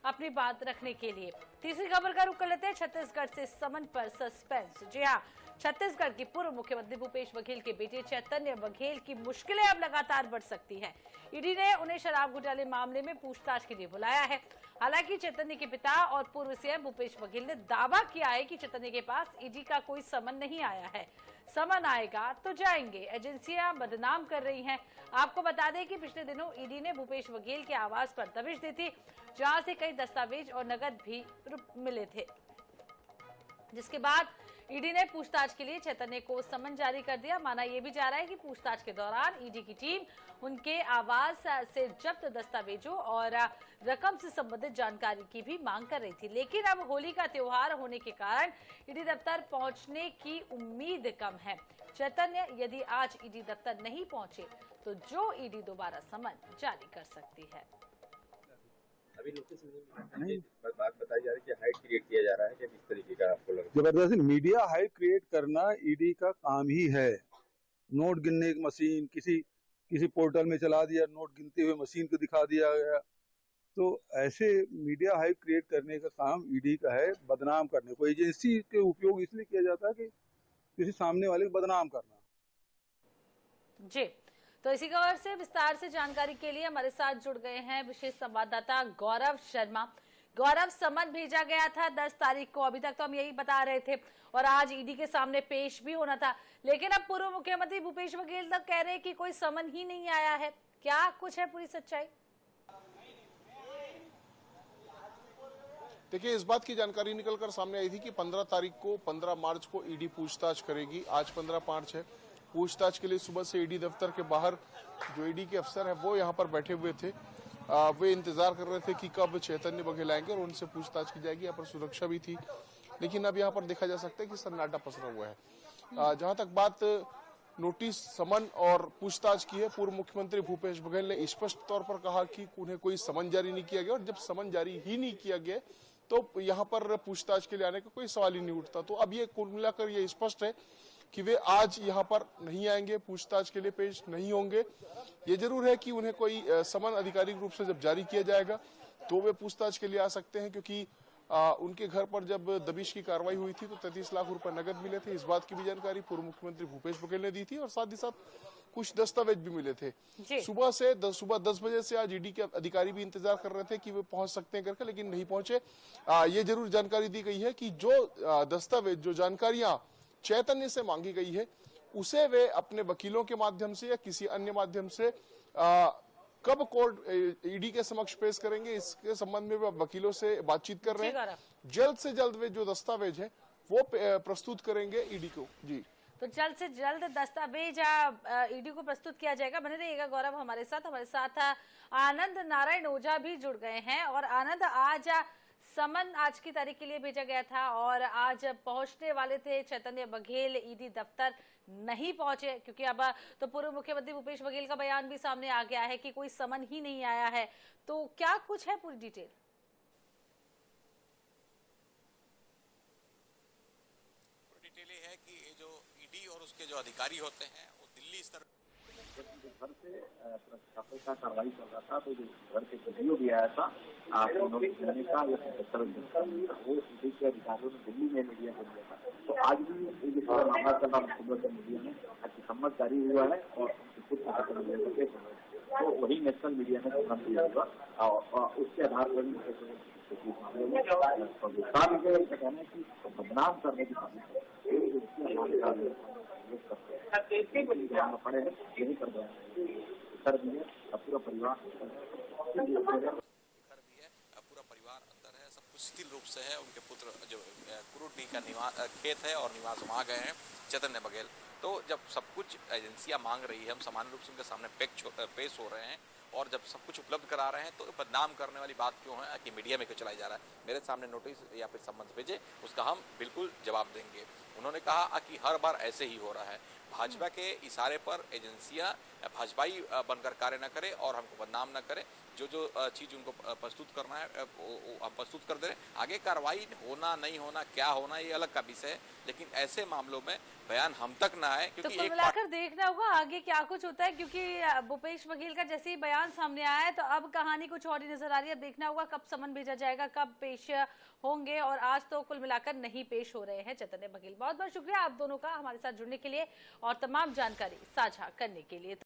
अपनी बात रखने के लिए। तीसरी खबर का रुख कर लेते हैं छत्तीसगढ़ से समन पर सस्पेंस। जी हाँ, छत्तीसगढ़ की पूर्व मुख्यमंत्री भूपेश बघेल के बेटे चैतन्य बघेल की मुश्किलें अब लगातार बढ़ सकती हैं। ईडी ने उन्हें शराब घोटाले मामले में पूछताछ के लिए बुलाया है। हालांकि चैतन्य के पिता और पूर्व सीएम भूपेश बघेल ने दावा किया है कि चैतन्य के पास ईडी का कोई समन नहीं आया है। समन आएगा तो जाएंगे, एजेंसियां बदनाम कर रही हैं। आपको बता दें कि पिछले दिनों ईडी ने भूपेश बघेल के आवास पर दबिश दी थी, जहां से कई दस्तावेज और नकद भी मिले थे, जिसके बाद ईडी ने पूछताछ के लिए चैतन्य को समन जारी कर दिया। माना यह भी जा रहा है कि पूछताछ के दौरान ईडी की टीम उनके आवास से जब्त दस्तावेजों और रकम से संबंधित जानकारी की भी मांग कर रही थी। लेकिन अब होली का त्योहार होने के कारण ईडी दफ्तर पहुंचने की उम्मीद कम है। चैतन्य यदि आज ईडी दफ्तर नहीं पहुंचे तो जो ईडी दोबारा समन जारी कर सकती है। अभी नोटिस नहीं, बात बताई जा रही है कि हाइट क्रिएट किया जा रहा है, कि किस तरीके का आपको लगता है? जबरदस्ती मीडिया हाइट क्रिएट करना ईडी का काम ही है। नोट गिनने की मशीन किसी पोर्टल में चला दिया, नोट गिनते हुए मशीन को दिखा दिया गया, तो ऐसे मीडिया हाइट क्रिएट करने का काम ईडी का है। बदनाम करने को एजेंसी के उपयोग इसलिए किया जाता है कि किसी सामने वाले को बदनाम करना। जी, तो इसी खबर से विस्तार से जानकारी के लिए हमारे साथ जुड़ गए हैं विशेष संवाददाता गौरव शर्मा। गौरव, समन भेजा गया था 10 तारीख को, अभी तक तो हम यही बता रहे थे, और आज ईडी के सामने पेश भी होना था, लेकिन अब पूर्व मुख्यमंत्री भूपेश बघेल तक कह रहे हैं कि कोई समन ही नहीं आया है। क्या कुछ है पूरी सच्चाई? देखिए, इस बात की जानकारी निकलकर सामने आई थी कि 15 मार्च को ईडी पूछताछ करेगी। आज 15 मार्च है। पूछताछ के लिए सुबह से ईडी दफ्तर के बाहर जो ईडी के अफसर है वो यहाँ पर बैठे हुए थे। वे इंतजार कर रहे थे कि कब चैतन्य बघेल आएंगे और उनसे पूछताछ की जाएगी। यहाँ पर सुरक्षा भी थी, लेकिन अब यहाँ पर देखा जा सकता है कि सन्नाटा पसरा हुआ है। जहां तक बात नोटिस, समन और पूछताछ की है, पूर्व मुख्यमंत्री भूपेश बघेल ने स्पष्ट तौर पर कहा कि उन्हें कोई समन जारी नहीं किया गया, और जब समन जारी ही नहीं किया गया तो यहाँ पर पूछताछ के लिए आने का कोई सवाल ही नहीं उठता। तो अब ये कुल मिलाकर ये स्पष्ट है कि वे आज यहाँ पर नहीं आएंगे, पूछताछ के लिए पेश नहीं होंगे। ये जरूर है कि उन्हें कोई समन आधिकारिक रूप से जब जारी किया जाएगा तो वे पूछताछ के लिए आ सकते हैं, क्योंकि उनके घर पर जब दबिश की कार्रवाई हुई थी तो 33 लाख रुपए नगद मिले थे। इस बात की भी जानकारी पूर्व मुख्यमंत्री भूपेश बघेल ने दी थी, और साथ ही साथ कुछ दस्तावेज भी मिले थे। सुबह 10 बजे से आज ईडी के अधिकारी भी इंतजार कर रहे थे कि वे पहुंच सकते हैं करके, लेकिन नहीं पहुंचे। ये जरूर जानकारी दी गई है कि जो दस्तावेज, जो जानकारियां चैतन्य से मांगी गई है, उसे वे अपने वकीलों के माध्यम से या किसी अन्य माध्यम से कब कोर्ट ईडी के समक्ष पेश करेंगे, इसके संबंध में वे वकीलों से बातचीत कर रहे हैं। जल्द से जल्द वे जो दस्तावेज है वो प्रस्तुत करेंगे ईडी को। जी, तो जल्द से जल्द दस्तावेज ईडी को प्रस्तुत किया जाएगा। बने रहिएगा गौरव हमारे साथ आनंद नारायण ओझा भी जुड़ गए हैं। और आनंद, आज समन आज की तारीख के लिए भेजा गया था और आज पहुंचने वाले थे चैतन्य बघेल, ईडी दफ्तर नहीं पहुंचे, क्योंकि अब तो पूर्व मुख्यमंत्री भूपेश बघेल का बयान भी सामने आ गया है कि कोई समन ही नहीं आया है। तो क्या कुछ है पूरी डिटेल? डिटेल ये है कि ये जो ईडी और उसके जो अधिकारी होते हैं वो दिल्ली स्तर घर से छापे का कार्रवाई कर रहा था, तो जो घर के वीडियो भी आया था नोटिस देने का या वो ईडी के अधिकारियों ने दिल्ली में मीडिया को दिया था। तो आज भी मामला चल रहा सुबह से मीडिया में आज सम्मत जारी हुआ है और तो वही नेशनल मीडिया ने सम्मत दिया होगा और उसके आधार पर कहना है कि बदनाम करने की पड़े यही कर रहे हैं। सर भी है, पूरा परिवार पूरा परिवार अंदर है, सब कुछ शिथिल रूप से है। उनके पुत्र जो कुरुडी का खेत है और निवास वहाँ गए हैं चैतन्य बघेल। तो जब सब कुछ एजेंसियां मांग रही है, हम सामान्य रूप से उनके सामने पेश हो रहे हैं और जब सब कुछ उपलब्ध करा रहे हैं, तो बदनाम करने वाली बात क्यों है कि मीडिया में क्यों चलाई जा रहा है? मेरे सामने नोटिस या फिर सम्मत भेजे, उसका हम बिल्कुल जवाब देंगे। उन्होंने कहा कि हर बार ऐसे ही हो रहा है, भाजपा के इशारे पर एजेंसियां भाजपाई बनकर कार्य न करे और हमको बदनाम न करे। जो चीज उनको प्रस्तुत करना है वो हम प्रस्तुत कर दे रहे हैं। आगे कार्रवाई होना नहीं होना, क्या होना, ये अलग का विषय है, लेकिन ऐसे मामलों में बयान हम तक ना आए, क्योंकि तो कुल मिलाकर देखना होगा आगे क्या कुछ होता है, क्योंकि भूपेश बघेल का जैसे ही बयान बयान सामने आया है, तो अब कहानी कुछ और ही नजर आ रही है। देखना होगा कब समन भेजा जाएगा, कब पेश होंगे, और आज तो कुल मिलाकर नहीं पेश हो रहे हैं चैतन्य बघेल। बहुत बहुत शुक्रिया आप दोनों का हमारे साथ जुड़ने के लिए और तमाम जानकारी साझा करने के लिए।